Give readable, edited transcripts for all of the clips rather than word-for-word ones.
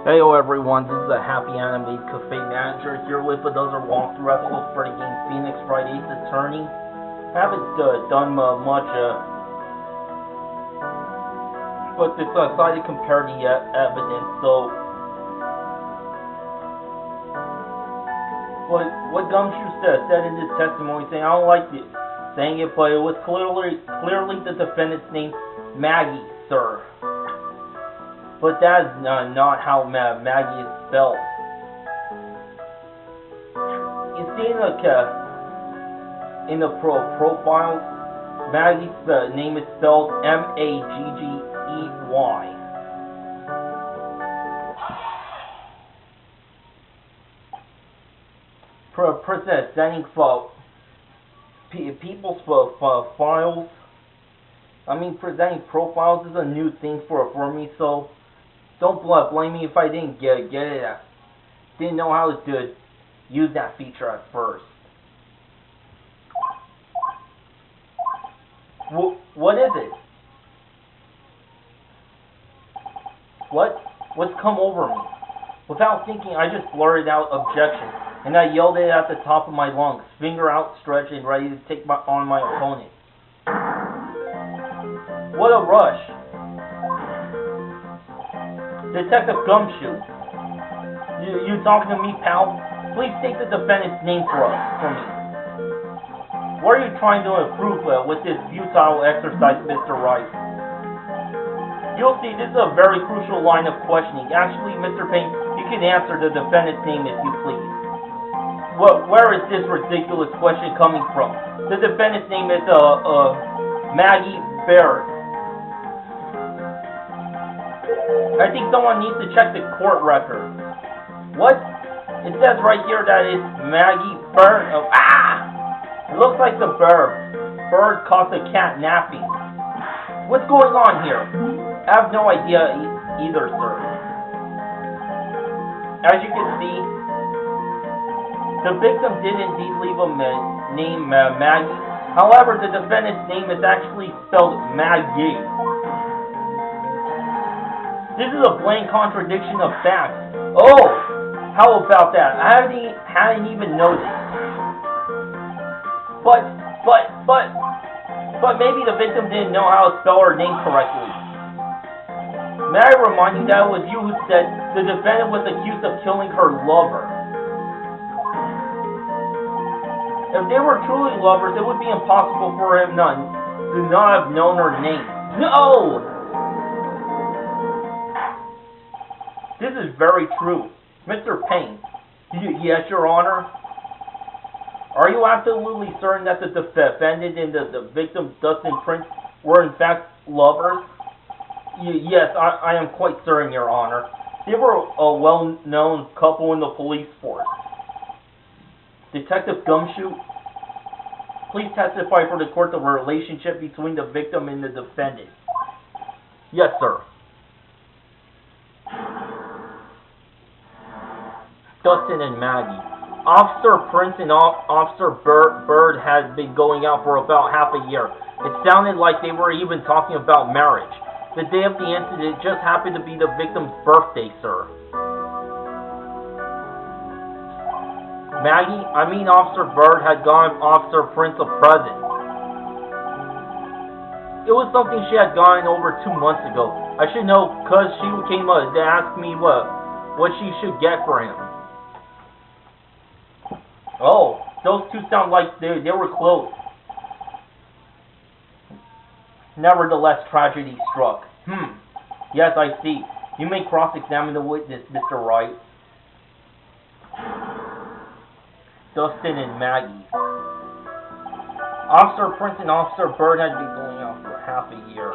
Heyo everyone, this is a HappyAnimaidCafeManager here with another walkthrough at the Ghost Freddy game Phoenix Wright Ace Attorney. Haven't done much, but decided to compare the evidence. So, what Gumshoe said in his testimony, saying I don't like it, saying it, but it was clearly the defendant's name, Maggie, sir. But that is not how Maggie is spelled. You see in the profile, Maggie's name is spelled M-A-G-G-E-Y. Presenting people's files. Presenting profiles is a new thing for me, so don't blame me if I didn't get it. Didn't know how to use that feature at first. What is it? What's come over me? Without thinking, I just blurted out objection, and I yelled it at the top of my lungs, finger outstretched and ready to take on my opponent. What a rush! Detective Gumshoe, you talking to me, pal? Please state the defendant's name for me. What are you trying to improve with this futile exercise, Mr. Wright? You'll see, this is a very crucial line of questioning. Actually, Mr. Payne, you can answer the defendant's name if you please. Where is this ridiculous question coming from? The defendant's name is Maggie Barrett. I think someone needs to check the court record. What? It says right here that it's Maggie Bird. Oh, It looks like the bird caught the cat napping. What's going on here? I have no idea either, sir. As you can see, the victim did indeed leave a name Maggie. However, the defendant's name is actually spelled Maggie. This is a blatant contradiction of facts. Oh, how about that? I hadn't even noticed. But maybe the victim didn't know how to spell her name correctly. May I remind you that it was you who said the defendant was accused of killing her lover. If they were truly lovers, it would be impossible for him to not have known her name. No! This is very true. Mr. Payne. Yes, Your Honor. Are you absolutely certain that the defendant and the victim, Dustin Prince, were in fact lovers? Yes, I am quite certain, Your Honor. They were a well-known couple in the police force. Detective Gumshoe, please testify for the court the relationship between the victim and the defendant. Yes, sir. Dustin and Maggie. Officer Prince and Officer Bird had been going out for about half a year. It sounded like they were even talking about marriage. The day of the incident just happened to be the victim's birthday, sir. Officer Bird had gotten Officer Prince a present. It was something she had gotten over 2 months ago. I should know, because she came to ask me what she should get for him. Oh, those two sound like they were close. Nevertheless, tragedy struck. Yes, I see. You may cross-examine the witness, Mr. Wright. Dustin and Maggie. Officer Prince and Officer Bird had been going out for half a year.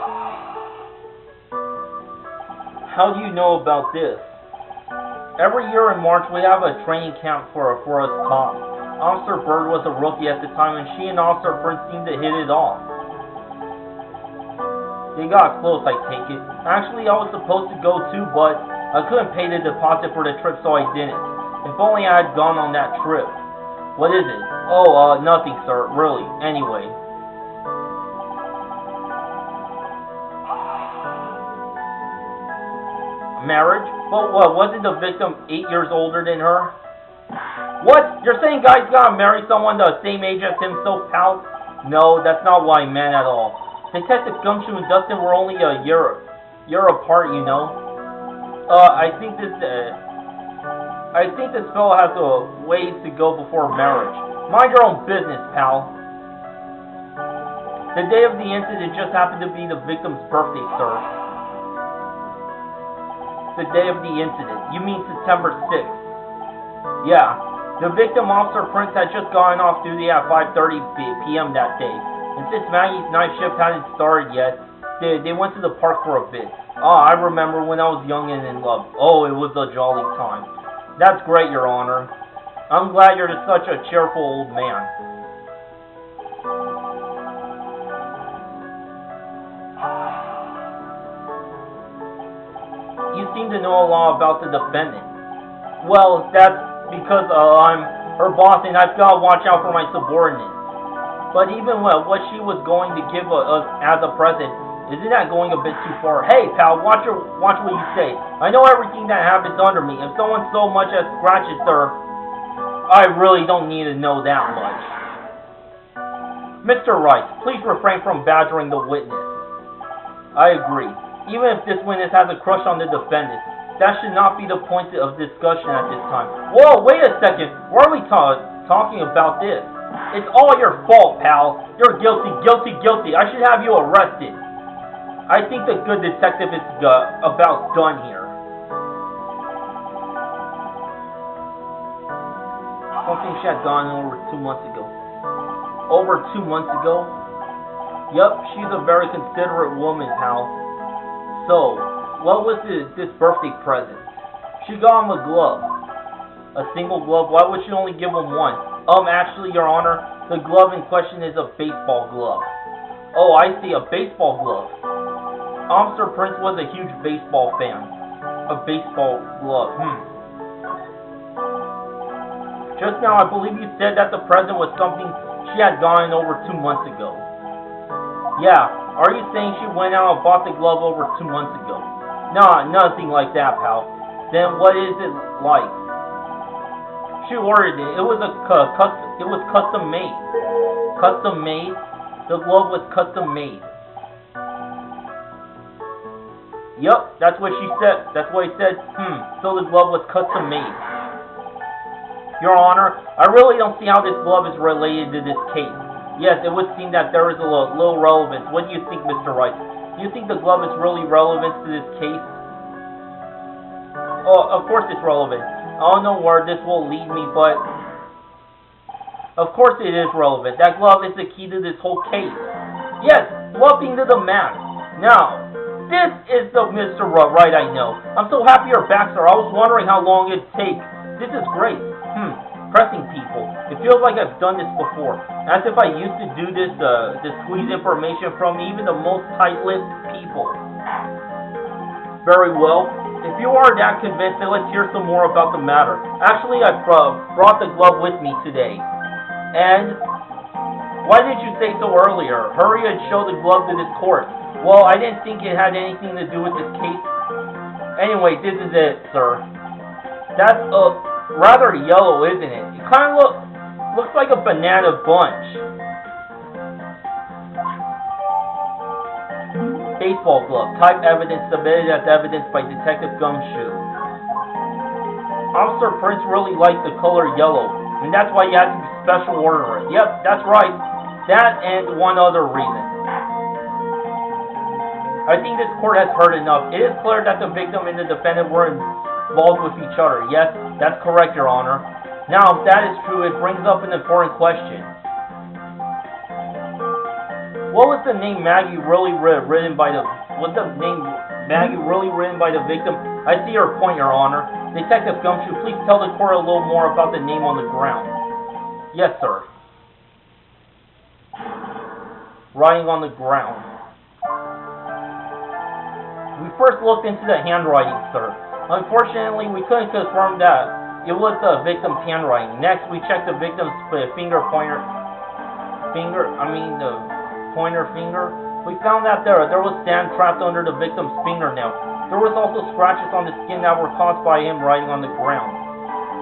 How do you know about this? Every year in March, we have a training camp for us cops. Officer Bird was a rookie at the time, and she and Officer Prince seemed to hit it off. They got close, I take it. Actually, I was supposed to go too, but I couldn't pay the deposit for the trip, so I didn't. If only I had gone on that trip. What is it? Oh, nothing, sir. Really. Anyway. Marriage? But what, wasn't the victim 8 years older than her? What? You're saying guys gotta marry someone the same age as himself, pal? No, that's not what I meant at all. Detective Gumshoe and Dustin were only a year apart, you know. I think this fellow has a ways to go before marriage. Mind your own business, pal. The day of the incident just happened to be the victim's birthday, sir. The day of the incident. You mean September 6th? Yeah. The victim, Officer Prince, had just gone off duty at 5:30 p.m. that day. And since Maggie's night shift hadn't started yet, they went to the park for a bit. I remember when I was young and in love. Oh, it was a jolly time. That's great, Your Honor. I'm glad you're such a cheerful old man. You seem to know a lot about the defendant. Well, that's because I'm her boss and I've got to watch out for my subordinates. But even what she was going to give us as a present, isn't that going a bit too far? Hey, pal, watch what you say. I know everything that happens under me. If someone so much as scratches her, I really don't need to know that much. Mr. Wright, please refrain from badgering the witness. I agree. Even if this witness has a crush on the defendant, that should not be the point of discussion at this time. Whoa, wait a second. Why are we talking about this? It's all your fault, pal. You're guilty, guilty, guilty. I should have you arrested. I think the good detective is about done here. Something she had gone over 2 months ago. Over 2 months ago? Yup, she's a very considerate woman, pal. So, what was this birthday present? She got him a glove. A single glove? Why would she only give him one? Actually, Your Honor, the glove in question is a baseball glove. Oh, I see, a baseball glove. Officer Prince was a huge baseball fan. A baseball glove, Just now, I believe you said that the present was something she had gotten over 2 months ago. Yeah, are you saying she went out and bought the glove over 2 months ago? Nah, nothing like that, pal. Then what is it like? She ordered it. It was custom made. Custom made? The glove was custom made. Yup, that's what she said. That's what he said. So the glove was custom made. Your Honor, I really don't see how this glove is related to this case. Yes, it would seem that there is a little relevance. What do you think, Mr. Wright? Do you think the glove is really relevant to this case? Oh, of course it's relevant. I don't know where this will lead me, but of course it is relevant. That glove is the key to this whole case. Yes, welcome to the map. Now, this is the Mr. Wright I know. I'm so happy you're back, sir. I was wondering how long it'd take. This is great. Pressing people. It feels like I've done this before. As if I used to do this to squeeze information from even the most tight-lipped people. Very well. If you are that convinced, then let's hear some more about the matter. Actually, I brought the glove with me today. And why did you say so earlier? Hurry and show the glove to this court. Well, I didn't think it had anything to do with this case. Anyway, this is it, sir. That's rather yellow, isn't it? It kind of looks like a banana bunch. Baseball glove. Type evidence submitted as evidence by Detective Gumshoe. Officer Prince really liked the color yellow, and that's why he had to special order it. Yep, that's right. That and one other reason. I think this court has heard enough. It is clear that the victim and the defendant were involved with each other. Yes, that's correct, Your Honor. Now, if that is true, it brings up an important question. What was the name Maggie really written by the? Was the name Maggie really written by the victim? I see your point, Your Honor. Detective Gumshoe, please tell the court a little more about the name on the ground. Yes, sir. Writing on the ground. We first looked into the handwriting, sir. Unfortunately, we couldn't confirm that it was the victim's handwriting. Next, we checked the victim's pointer finger. We found that there was sand trapped under the victim's fingernail. There was also scratches on the skin that were caused by him writing on the ground.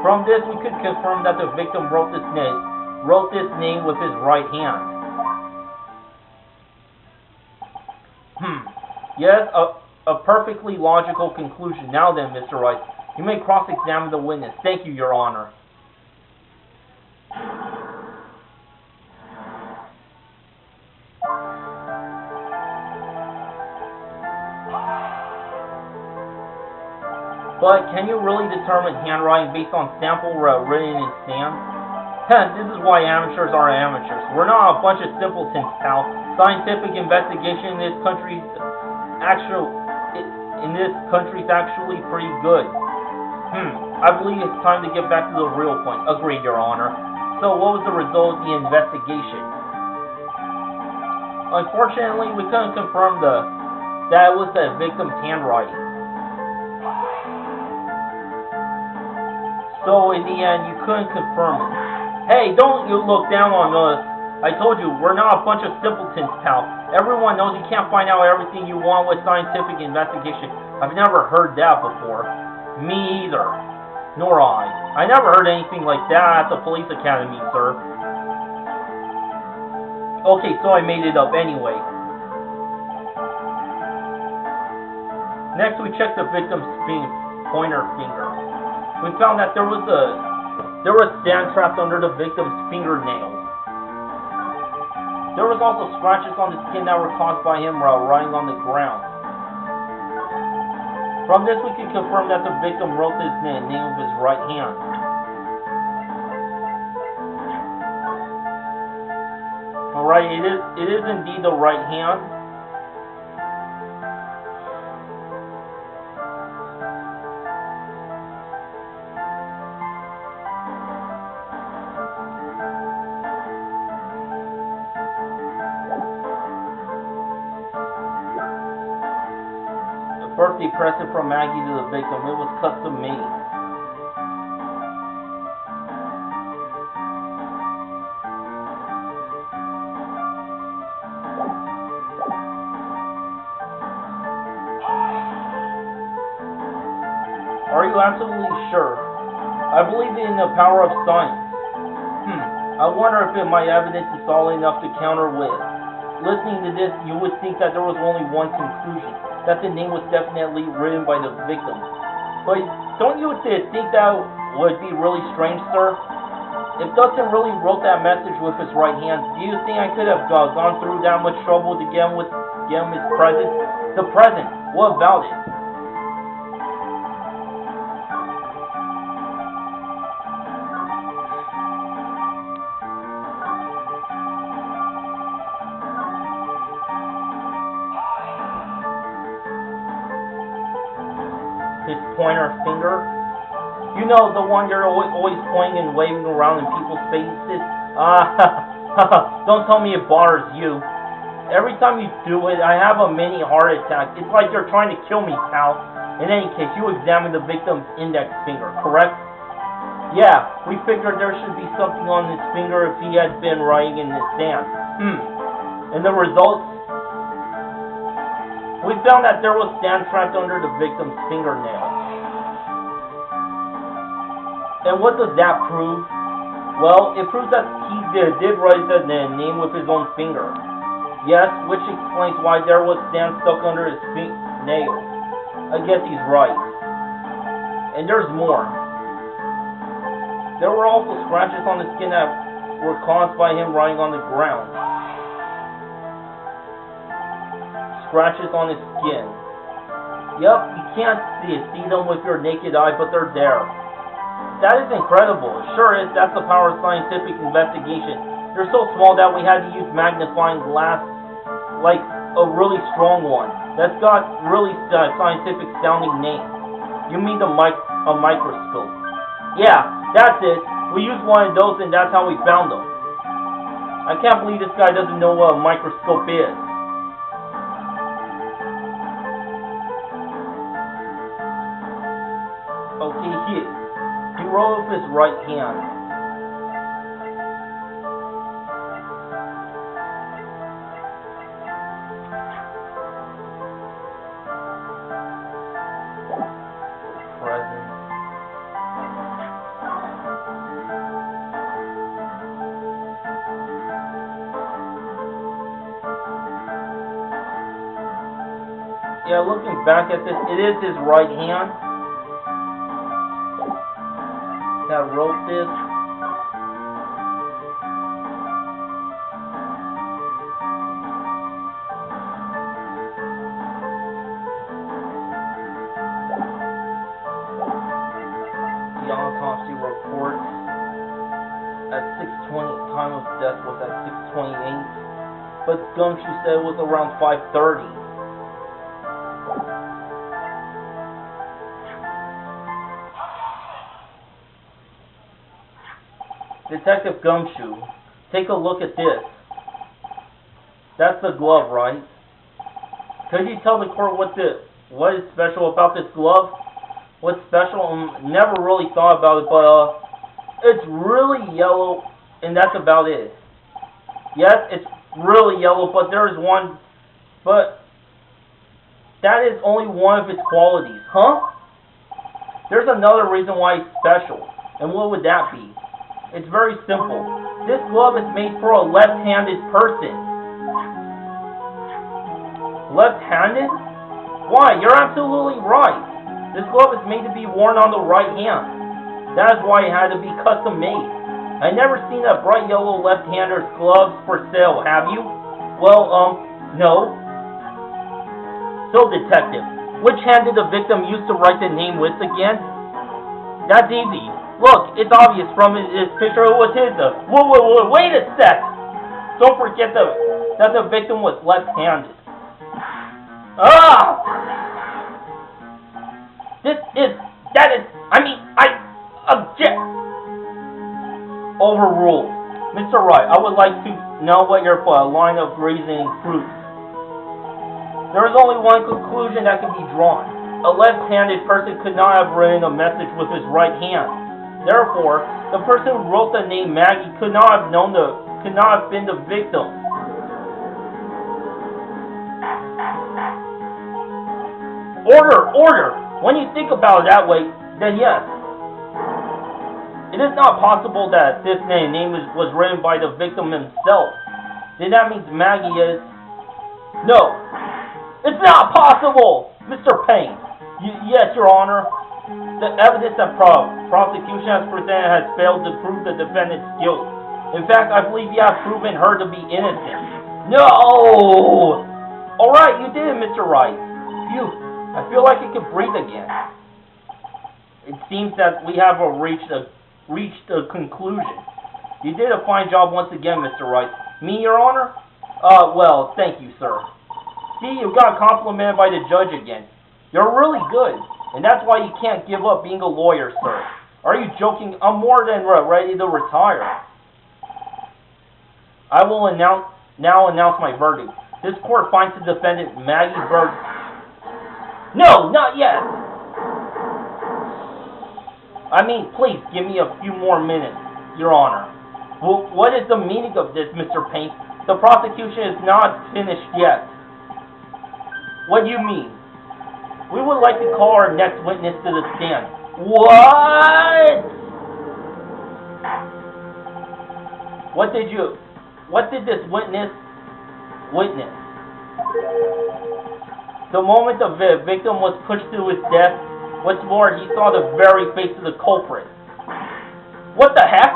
From this, we could confirm that the victim wrote this name with his right hand. Yes, a perfectly logical conclusion. Now then, Mr. Wright, you may cross-examine the witness. Thank you, Your Honor. But can you really determine handwriting based on sample written in sand? This is why amateurs are amateurs. We're not a bunch of simpletons, pal. Scientific investigation in this country's actually pretty good. I believe it's time to get back to the real point. Agreed, Your Honor. So what was the result of the investigation? Unfortunately, we couldn't confirm that it was the victim's handwriting. So in the end, you couldn't confirm it. Hey, don't you look down on us. I told you, we're not a bunch of simpletons, pal. Everyone knows you can't find out everything you want with scientific investigation. I've never heard that before. Me either. Nor I. I never heard anything like that at the police academy, sir. Okay, so I made it up anyway. Next, we checked the victim's pointer finger. We found that there was sand trapped under the victim's fingernails. There was also scratches on the skin that were caused by him writing on the ground. From this, we can confirm that the victim wrote his name with his right hand. Alright, it is indeed the right hand. Birthday present from Maggie to the victim. It was custom made. Are you absolutely sure? I believe in the power of science. I wonder if my evidence is solid enough to counter with. Listening to this, you would think that there was only one conclusion. That the name was definitely written by the victim. But don't you think that would be really strange, sir? If Dustin really wrote that message with his right hand, do you think I could have gone through that much trouble to get him his present? The present. What about it? His pointer finger. You know, the one you're always pointing and waving around in people's faces? Don't tell me it bothers you. Every time you do it, I have a mini heart attack. It's like you're trying to kill me, pal. In any case, you examined the victim's index finger, correct? Yeah, we figured there should be something on his finger if he had been writing in the sand. And the results? We found that there was sand trapped under the victim's fingernail. And what does that prove? Well, it proves that he did write the name with his own finger. Yes, which explains why there was sand stuck under his nail. I guess he's right. And there's more. There were also scratches on the skin that were caused by him writing on the ground. Scratches on his skin. Yup, you can't see them with your naked eye, but they're there. That is incredible. It sure is. That's the power of scientific investigation. They're so small that we had to use magnifying glass, like a really strong one. That's got really scientific sounding name. You mean a microscope? Yeah, that's it. We used one of those, and that's how we found them. I can't believe this guy doesn't know what a microscope is. Okay, he wrote with his right hand. Yeah, looking back at this, it is his right hand that wrote this. The autopsy report at 6:20, time of death was at 6:28, but Gumshoe said it was around 5:30. Detective Gumshoe, take a look at this. That's the glove, right? Could you tell the court what is special about this glove? What's special? Never really thought about it, but it's really yellow, and that's about it. Yes, it's really yellow, but there's one, but that is only one of its qualities, huh? There's another reason why it's special, and what would that be? It's very simple. This glove is made for a left-handed person. Left-handed? Why, you're absolutely right. This glove is made to be worn on the right hand. That is why it had to be custom made. I never seen a bright yellow left-hander's gloves for sale, have you? Well, no. So, detective, which hand did the victim use to write the name with again? That's easy. Look, it's obvious from his picture it was his. Wait a sec! Don't forget that the victim was left-handed. I object. Overruled. Mr. Wright, I would like to know what your line of reasoning proves. There is only one conclusion that can be drawn. A left-handed person could not have written a message with his right hand. Therefore, the person who wrote the name Maggie could not have been the victim. Order! When you think about it that way, then yes. It is not possible that this name was written by the victim himself. Then that means Maggie is... No! It's not possible! Mr. Payne! Yes, Your Honor. The evidence that prosecution has presented has failed to prove the defendant's guilt. In fact, I believe you have proven her to be innocent. No! Alright, you did it, Mr. Wright. Phew, I feel like I can breathe again. It seems that we have reached a conclusion. You did a fine job once again, Mr. Wright. Me, Your Honor? Well, thank you, sir. See, you got complimented by the judge again. You're really good. And that's why you can't give up being a lawyer, sir. Are you joking? I'm more than ready to retire. I will now announce my verdict. This court finds the defendant Maggie Bird... No, not yet! I mean, please, give me a few more minutes, Your Honor. Well, what is the meaning of this, Mr. Payne? The prosecution is not finished yet. What do you mean? We would like to call our next witness to the stand. What? What did this witness witness? The moment the victim was pushed to his death, what's more, he saw the very face of the culprit. What the heck?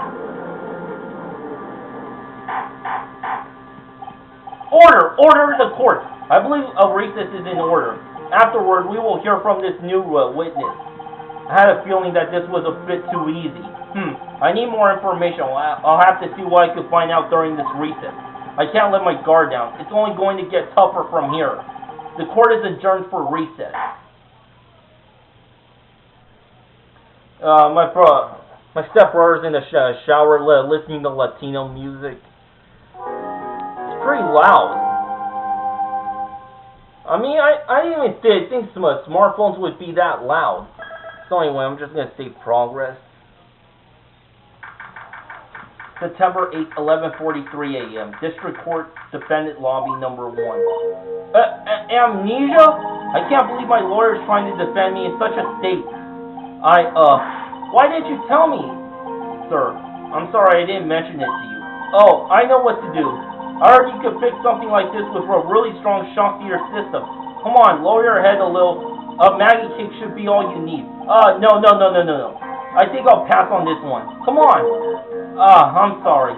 Order in the court. I believe a recess is in order. Afterward, we will hear from this new witness. I had a feeling that this was a bit too easy. I need more information. I'll have to see what I can find out during this recess. I can't let my guard down. It's only going to get tougher from here. The court is adjourned for recess. My stepbrother's in the shower listening to Latino music. It's pretty loud. I mean, I didn't even think smartphones would be that loud. So anyway, I'm just going to save progress. September 8th, 11:43 a.m. District Court, Defendant Lobby Number 1. Amnesia? I can't believe my lawyer is trying to defend me in such a state. Why didn't you tell me, sir? I'm sorry I didn't mention it to you. Oh, I know what to do. I heard you could fix something like this with a really strong shock to your system. Come on, lower your head a little. Maggie cake should be all you need. No. I think I'll pass on this one. Come on. I'm sorry.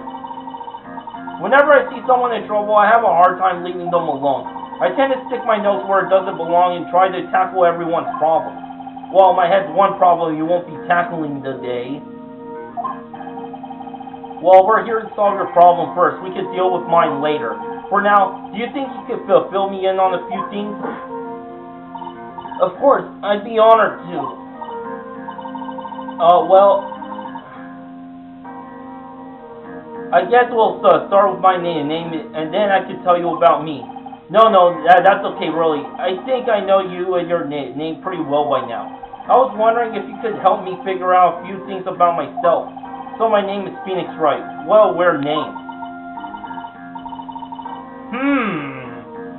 Whenever I see someone in trouble, I have a hard time leaving them alone. I tend to stick my nose where it doesn't belong and try to tackle everyone's problems. Well, my head's one problem you won't be tackling today. Well, we're here to solve your problem first. We can deal with mine later. For now, do you think you could fill me in on a few things? Of course, I'd be honored to. Well, I guess we'll start with my name, and then I can tell you about me. No, that's okay, really. I think I know you and your name pretty well by now. I was wondering if you could help me figure out a few things about myself. So my name is Phoenix Wright. Well, we're named.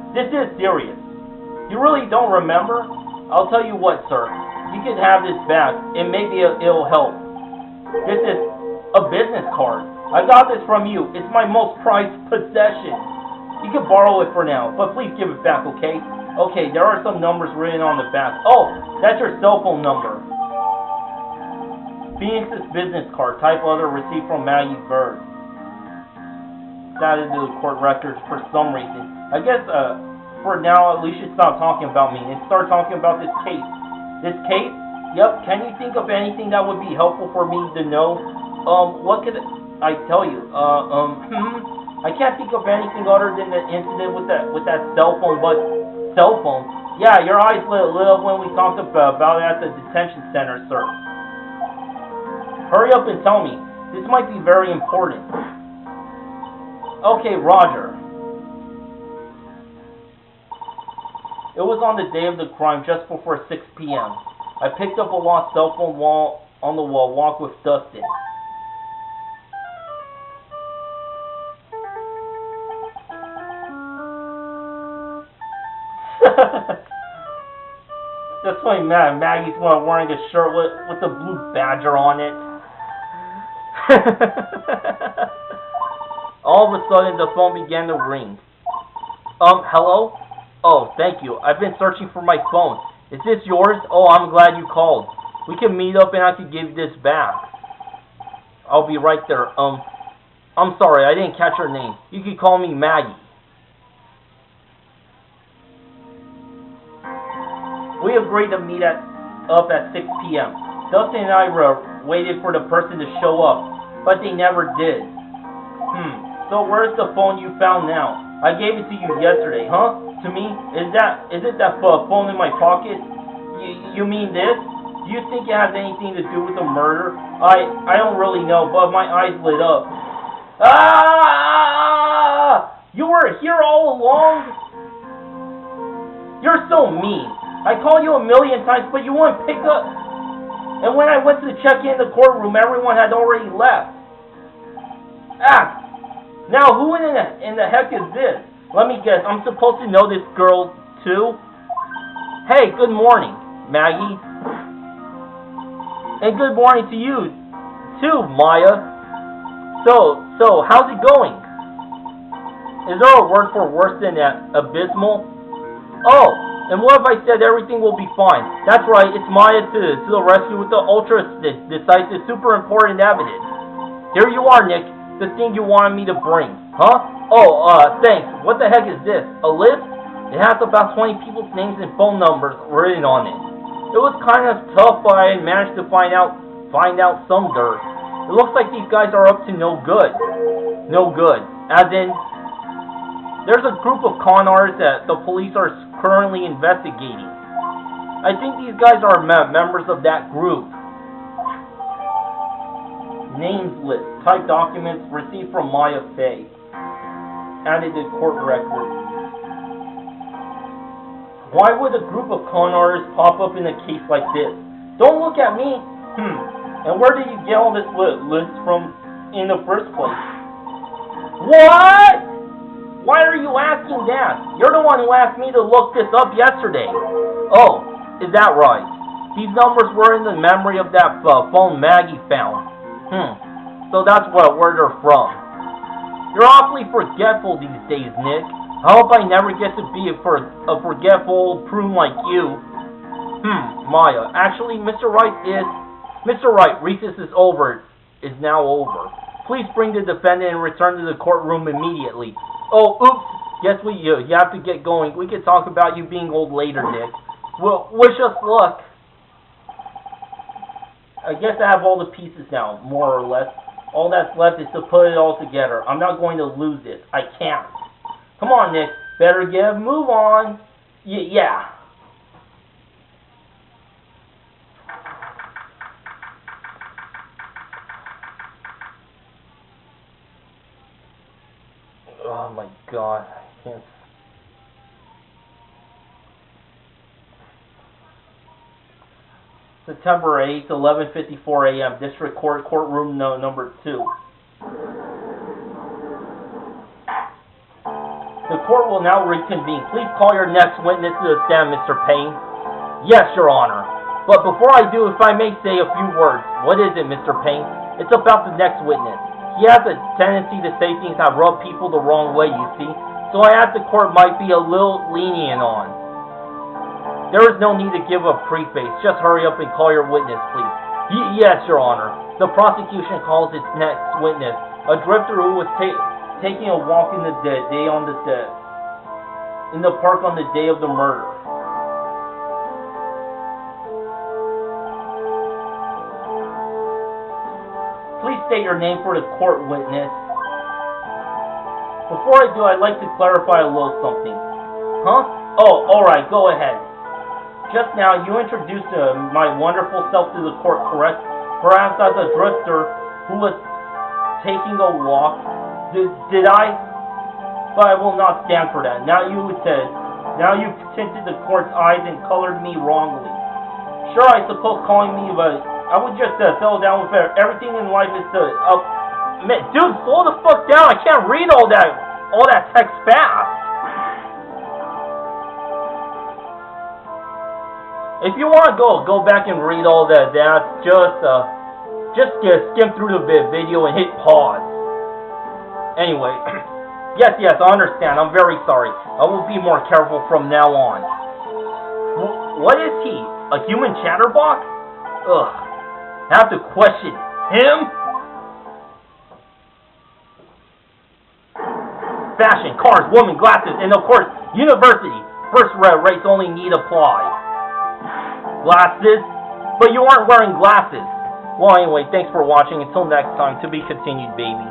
This is serious. You really don't remember? I'll tell you what, sir. You can have this back, and maybe it'll help. This is a business card. I got this from you. It's my most prized possession. You can borrow it for now, but please give it back, okay? Okay, there are some numbers written on the back. Oh, that's your cell phone number. Phoenix's business card. Type letter received from Maggie Bird. That is the court records for some reason. I guess, for now, we should stop talking about me and start talking about this case. This case? Yep. Can you think of anything that would be helpful for me to know? What could I tell you? I can't think of anything other than the incident with that cell phone. But cell phone? Yeah, your eyes lit up when we talked about it at the detention center, sir. Hurry up and tell me. This might be very important. Okay, Roger. It was on the day of the crime, just before 6 p.m. I picked up a lost cell phone on the wall, walk with Dustin. That's why Maggie's wearing a shirt with the blue badger on it. All of a sudden, the phone began to ring. Hello? Oh, thank you. I've been searching for my phone. Is this yours? Oh, I'm glad you called. We can meet up and I can give you this back. I'll be right there. I'm sorry, I didn't catch your name. You can call me Maggie. We agreed to meet up at 6 p.m. Dustin and I waited for the person to show up, but they never did. So where's the phone you found now? I gave it to you yesterday, huh? To me? Is it that phone in my pocket? You mean this? Do you think it has anything to do with the murder? I don't really know, but my eyes lit up. Ah! You were here all along? You're so mean. I called you a million times, but you wouldn't pick up. And when I went to check in the courtroom, everyone had already left. Now who in the heck is this? Let me guess, I'm supposed to know this girl, too? Hey, good morning, Maggie. And good morning to you, too, Maya. So, how's it going? Is there a word for worse than abysmal? Oh, and what if I said everything will be fine? That's right, it's Maya to the rescue with the ultra-decisive, super important evidence. Here you are, Nick, the thing you wanted me to bring. Huh? Oh, thanks. What the heck is this? A list? It has about 20 people's names and phone numbers written on it. It was kind of tough, but I managed to find out some dirt. It looks like these guys are up to no good. No good. As in, there's a group of con artists that the police are currently investigating. I think these guys are members of that group. Names list. Type documents received from Maya Fay. Added to court record. Why would a group of con artists pop up in a case like this? Don't look at me. And where did you get all this list from in the first place? What? Why are you asking that? You're the one who asked me to look this up yesterday. Oh, is that right? These numbers were in the memory of that phone Maggie found. So that's where they're from. You're awfully forgetful these days, Nick. I hope I never get to be a forgetful prune like you. Maya. Actually, Mr. Wright, recess is now over. Please bring the defendant and return to the courtroom immediately. Oh, oops. Guess you have to get going. We can talk about you being old later, Nick. Well, wish us luck. I guess I have all the pieces now, more or less. All that's left is to put it all together. I'm not going to lose this. I can't. Come on, Nick. Better move on. Yeah. Oh my God. I can't. September 8th, 11:54 a.m. District Court, courtroom number 2. The court will now reconvene. Please call your next witness to the stand, Mr. Payne. Yes, Your Honor. But before I do, if I may say a few words. What is it, Mr. Payne? It's about the next witness. He has a tendency to say things that rub people the wrong way, you see. So I asked the court might be a little lenient on. There is no need to give a preface. Just hurry up and call your witness, please. Yes, Your Honor. The prosecution calls its next witness, a drifter who was taking a walk in the park on the day of the murder. Please state your name for the court, witness. Before I do, I'd like to clarify a little something. Huh? Oh, alright, go ahead. Just now, you introduced my wonderful self to the court, correct? Perhaps as a drifter who was taking a walk. Did I? But I will not stand for that. Now you've tinted the court's eyes and colored me wrongly. Sure, I suppose calling me, but I would just settle down with everything in life is to man, dude, slow the fuck down. I can't read all that text fast. If you want to go back and read all that, just skim through the video and hit pause. Anyway, yes, I understand. I'm very sorry. I will be more careful from now on. What is he? A human chatterbox? Ugh. I have to question him? Fashion, cars, women, glasses, and of course, university. First rates only need apply. Glasses? But you aren't wearing glasses. Well, anyway, thanks for watching. Until next time, to be continued, baby.